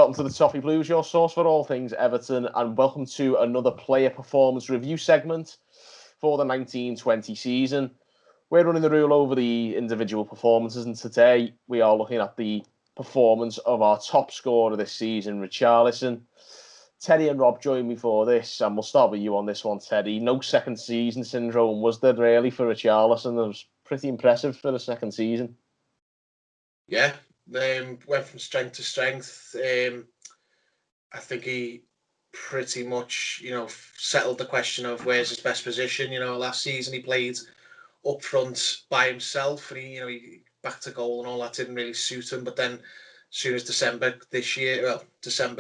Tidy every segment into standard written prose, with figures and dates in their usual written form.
welcome to the Toffee Blues, your source for all things Everton, and welcome to another player performance review segment for the 1920 season. We're running the rule over the individual performances, and today we are looking at the performance of our top scorer this season, Richarlison. Teddy and Rob joined me for this, and we'll start with you on this one, Teddy. No second season syndrome, was there really, for Richarlison? It was pretty impressive for the second season. Yeah, went from strength to strength. I think he pretty much, settled the question of where's his best position. Last season he played up front by himself, and he back to goal and all that didn't really suit him. But then, as soon as December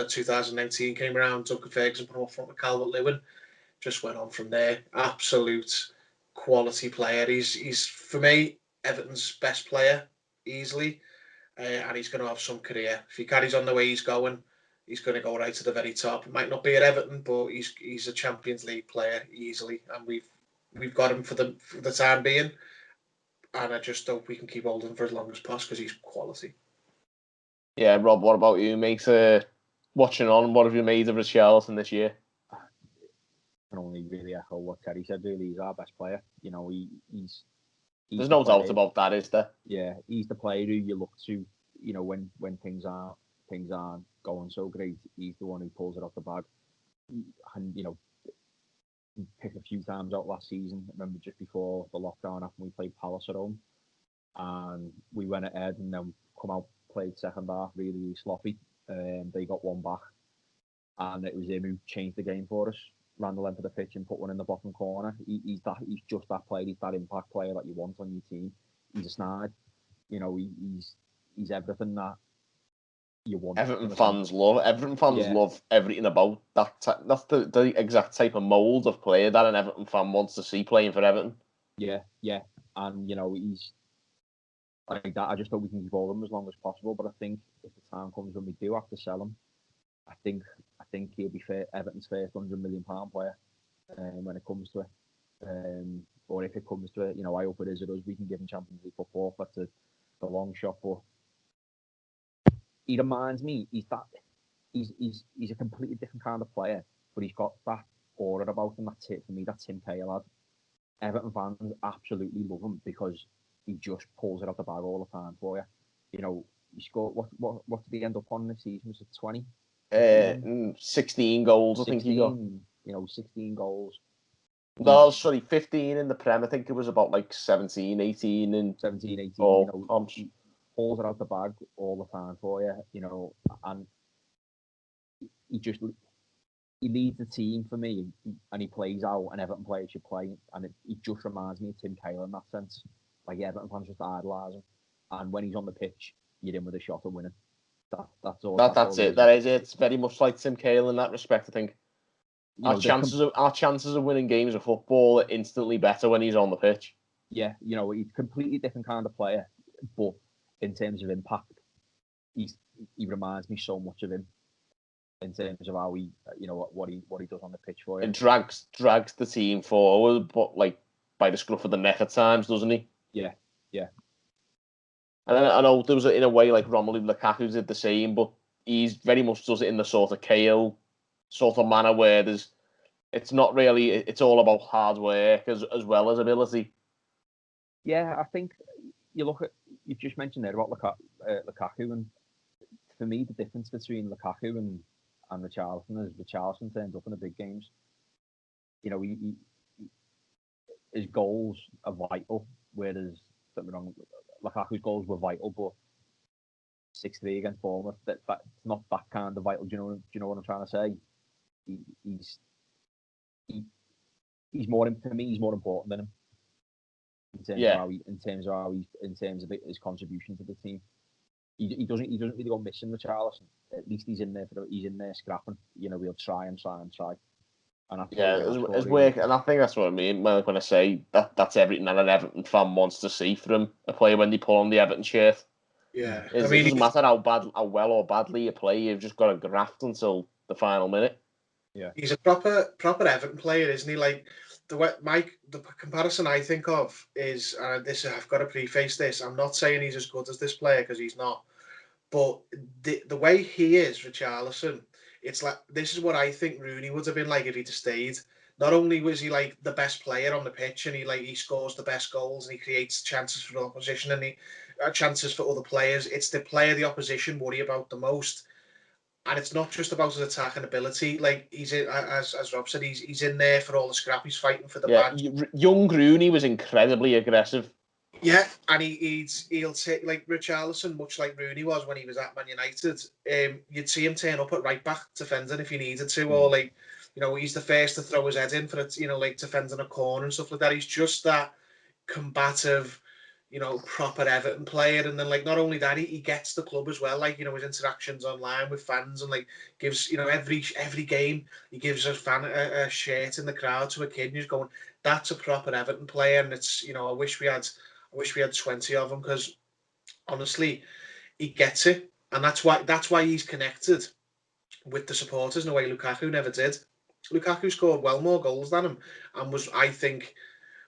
2019 came around, Duncan Ferguson put him up front with Calvert-Lewin. Just went on from there. Absolute quality player. He's for me Everton's best player easily. And he's going to have some career. If he carries on the way he's going, he's going to go right to the very top. It might not be at Everton, but he's a Champions League player easily, and we've got him for the time being. And I just hope we can keep holding him for as long as possible because he's quality. Yeah, Rob, what about you, mate? Watching on, what have you made of Richarlison this year? I can only really echo what Terry said. Really, he's our best player. He's There's no doubt about that, is there? Yeah, he's the player who you look to, when things aren't going so great. He's the one who pulls it off the bag. And, picked a few times out last season. I remember just before the lockdown, after we played Palace at home, and we went ahead and then come out, played second half, really, really sloppy. They got one back, and it was him who changed the game for us. Ran the length of the pitch and put one in the bottom corner. He's just that player. He's that impact player that you want on your team. He's a snide. He's everything that you want. Everton fans love everything about that. That's the exact type of mould of player that an Everton fan wants to see playing for Everton. Yeah, and he's like that. I just hope we can keep hold of him as long as possible. But I think if the time comes when we do have to sell him, I think he'll be Everton's first £100 million player when it comes to it. Or if it comes to it, I hope it is at us. We can give him Champions League football. That's the long shot. But he reminds me, he's a completely different kind of player. But he's got that aura about him. That's it for me. That's Tim Cahill, lad. Everton fans absolutely love him because he just pulls it out the bag all the time for you. He scored what did he end up on this season? Was it 20? 16 goals, 16, I think he got. 16 goals. No, sorry, 15 in the Prem. I think it was about like 17, 18 and 17, 18. He pulls it out the bag all the time for you, and he leads the team for me, and he plays out, and Everton players should play, and he just reminds me of Tim Cahill in that sense. Like Everton fans just idolise him, and when he's on the pitch, you're in with a shot of winning. That's all. That's it. That is it. It's very much like Tim Cahill in that respect. I think our chances of winning games of football are instantly better when he's on the pitch. Yeah, he's a completely different kind of player, but in terms of impact, he reminds me so much of him in terms of how he, what he does on the pitch for you. And drags the team forward, but like by the scruff of the neck at times, doesn't he? Yeah. And I know there was in a way like Romelu Lukaku did the same, but he's very much does it in the sort of Cahill sort of manner where it's not really, it's all about hard work as well as ability. Yeah, I think you just mentioned there about Lukaku, and for me the difference between Lukaku and Richarlison is Richarlison turns up in the big games. His goals are vital, whereas Lukaku's goals were vital, but 6-3 against Bournemouth, that's not that kind of vital. Do you know what I'm trying to say? He's more important than him in terms of his contribution to the team. He doesn't really go missing with Richarlison. At least he's in there scrapping. He'll try. And as work, and I think that's what I mean when I say that's everything that an Everton fan wants to see from a player when they put on the Everton shirt. Yeah, it doesn't matter how well or badly you play. You've just got to graft until the final minute. Yeah, he's a proper Everton player, isn't he? Like the comparison I think of is this. I've got to preface this. I'm not saying he's as good as this player because he's not, But the way he is, Richarlison, it's like this is what I think Rooney would have been like if he'd have stayed. Not only was he like the best player on the pitch, and he scores the best goals and he creates chances for the opposition and chances for other players. It's the player the opposition worry about the most, and it's not just about his attacking ability. Like he's in, as Rob said, he's in there for all the scrap. He's fighting for the badge. Young Rooney was incredibly aggressive. Yeah, and he'll take like Richarlison, much like Rooney was when he was at Man United. You'd see him turn up at right back defending if he needed to, or like, he's the first to throw his head in for it, like defending a corner and stuff like that. He's just that combative, proper Everton player. And then like not only that, he gets the club as well. Like his interactions online with fans and like gives every game he gives a fan a shirt in the crowd to a kid. And he's going, that's a proper Everton player, and it's I wish we had 20 of them, because honestly, he gets it, and that's why he's connected with the supporters in a way Lukaku never did. Lukaku scored well more goals than him, and was, I think,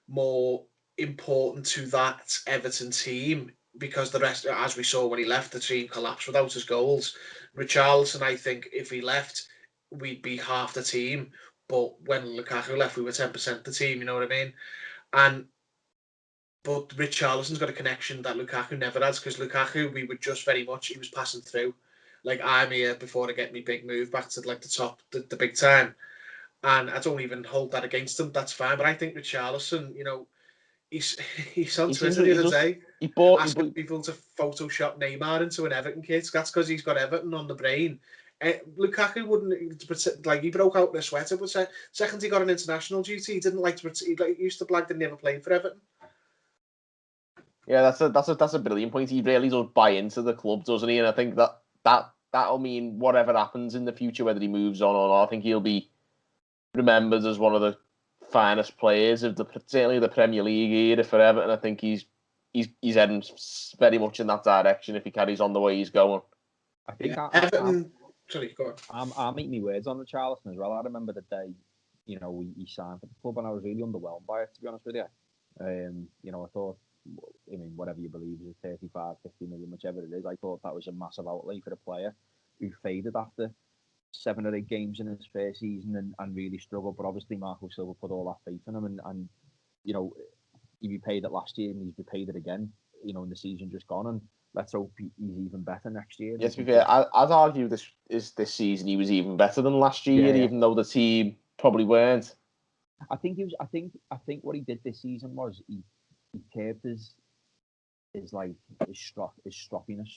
more important to that Everton team, because the rest, as we saw when he left, the team collapsed without his goals. Richarlison, I think, if he left, we'd be half the team. But when Lukaku left, we were 10% the team. You know what I mean? But Richarlison's got a connection that Lukaku never has, because Lukaku, we were just he was passing through. Like, I'm here before I get me big move back to like the top, the big time. And I don't even hold that against him. That's fine. But I think Richarlison, he's on Twitter the other day asking people to Photoshop Neymar into an Everton kit. That's because he's got Everton on the brain. Lukaku wouldn't, like, he broke out in a sweater, but second he got an international duty, he didn't like to, he used to blag that he never played for Everton. Yeah, that's a brilliant point. He really does buy into the club, doesn't he? And I think that'll mean whatever happens in the future, whether he moves on or not, I think he'll be remembered as one of the finest players of certainly the Premier League era for Everton. I think he's heading very much in that direction if he carries on the way he's going. I think Everton. Sorry, go on. I'm eating my words on Richarlison as well. I remember the day, he signed for the club, and I was really underwhelmed by it, to be honest with you. I thought, whatever you believe is 35, 50 million, whichever it is, I thought that was a massive outlay for a player who faded after 7 or 8 games in his first season and really struggled. But obviously Marco Silva put all that faith in him, and he repaid it last year and he's repaid it again, in the season just gone, and let's hope he's even better next year. Yes, to be fair, I'd argue this season he was even better than last year, even though the team probably weren't. I think he was. I think what he did this season was he curbed his stroppiness.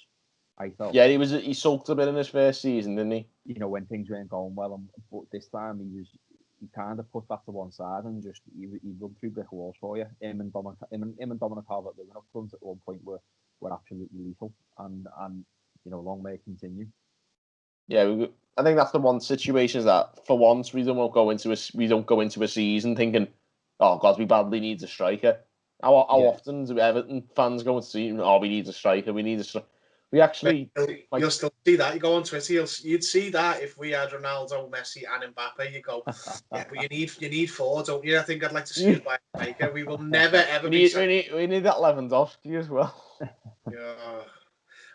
I felt. Yeah, he sulked a bit in his first season, didn't he? When things weren't going well, but this time he kind of put that to one side and just he run through brick walls for you. Him and Dominic Calvert-Lewin up front at one point were absolutely lethal, and long may it continue. Yeah, I think that's the one situation, is that for once we don't go into a season thinking, oh God, we badly need a striker. How often do Everton fans go into season, oh, we need a striker, we need a striker? We actually, you'll still see that. You go on Twitter, you'd see that if we had Ronaldo, Messi, and Mbappe. You go, yeah, but you need 4, don't you? I think I'd like to see us buy a striker. We will never ever we need that Lewandowski as well. Yeah,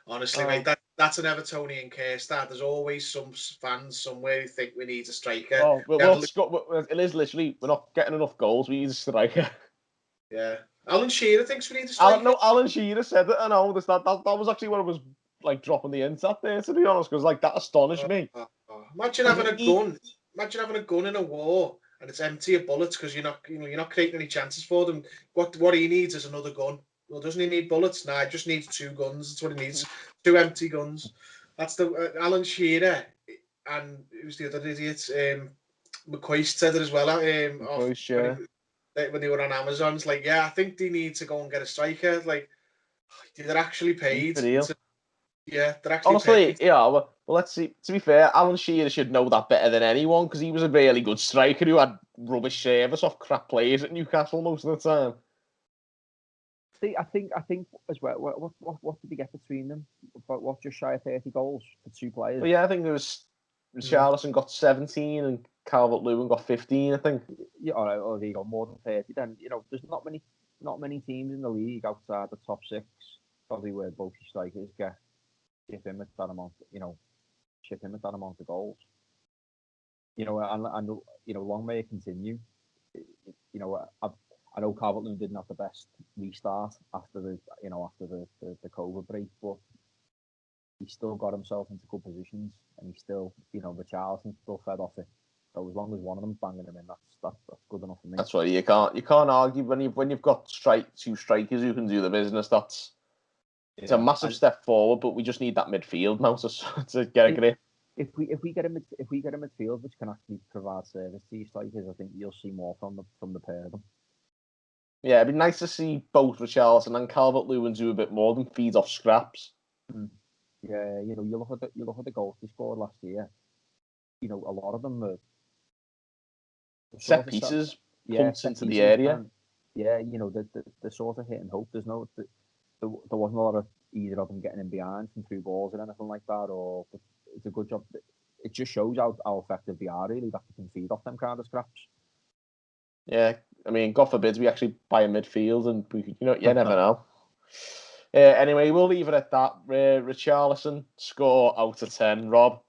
honestly, mate, that's an Evertonian case. There's always some fans somewhere who think we need a striker. It is literally, we're not getting enough goals. We need a striker. Yeah. Alan Shearer thinks we need a striker. Alan Shearer said it. I know that was actually what I was like dropping the hint at there, to be honest, because like that astonished me. Imagine having a gun. Imagine having a gun in a war and it's empty of bullets because you're not creating any chances for them. What he needs is another gun. Well, doesn't he need bullets? Nah, he just needs 2 guns. That's what he needs. 2 empty guns. That's the Alan Shearer, and who's the other idiot? McCoist said it as well. When they were on Amazon, it's like, yeah, I think they need to go and get a striker. Like, they're actually paid. They're actually honestly paid. Yeah. Well, let's see. To be fair, Alan Shearer should know that better than anyone, because he was a really good striker who had rubbish service off crap players at Newcastle most of the time. I think as well. What did he get between them? What, just shy of 30 goals for 2 players? Well, yeah, I think there was Richarlison got 17 and Calvert-Lewin got 15. I think. Yeah, or he got more than 30. Then there's not many teams in the league outside the top 6, probably, where both strikers get chip him at that amount, chip him at that amount of goals. And long may it continue. I know Calvert-Lewin didn't have the best restart after the COVID break, but he still got himself into good positions, and he still, Richarlison still fed off it. So as long as one of them banging him in, that's good enough for me. That's right. You can't argue when you've got two strikers who can do the business. It's a massive step forward, but we just need that midfield now to get a grip. If we get a midfield which can actually provide service to these strikers, I think you'll see more from the pair of them. Yeah, it'd be nice to see both Richarlison and Calvert-Lewin do a bit more than feed off scraps. Yeah, you look at the goals they scored last year. A lot of them are set pieces, punts into the area. They're sort of hitting hope. There wasn't a lot of either of them getting in behind from through balls or anything like that. But it's a good job. It just shows how effective they are, really, that they can feed off them kind of scraps. Yeah, I mean, God forbid we actually buy a midfield, and you never know. Anyway, we'll leave it at that. Richarlison, score out of 10. Rob?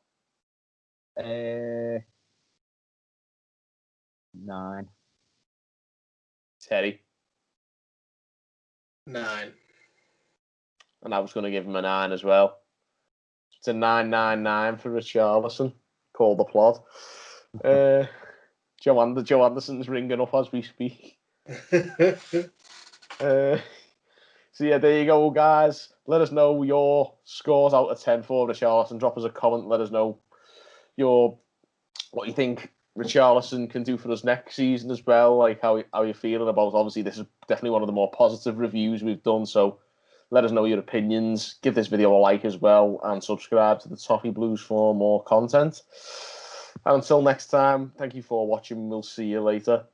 9. Terry? 9. And I was going to give him a 9 as well. It's a 999 for Richarlison. Call the plot. Joe Anderson's ringing up as we speak. So yeah, there you go, guys. Let us know your scores out of 10 for Richarlison. Drop us a comment. Let us know what you think Richarlison can do for us next season as well. Like how you're feeling about. Obviously, this is definitely one of the more positive reviews we've done. So let us know your opinions. Give this video a like as well, and subscribe to the Toffee Blues for more content. And until next time, thank you for watching. We'll see you later.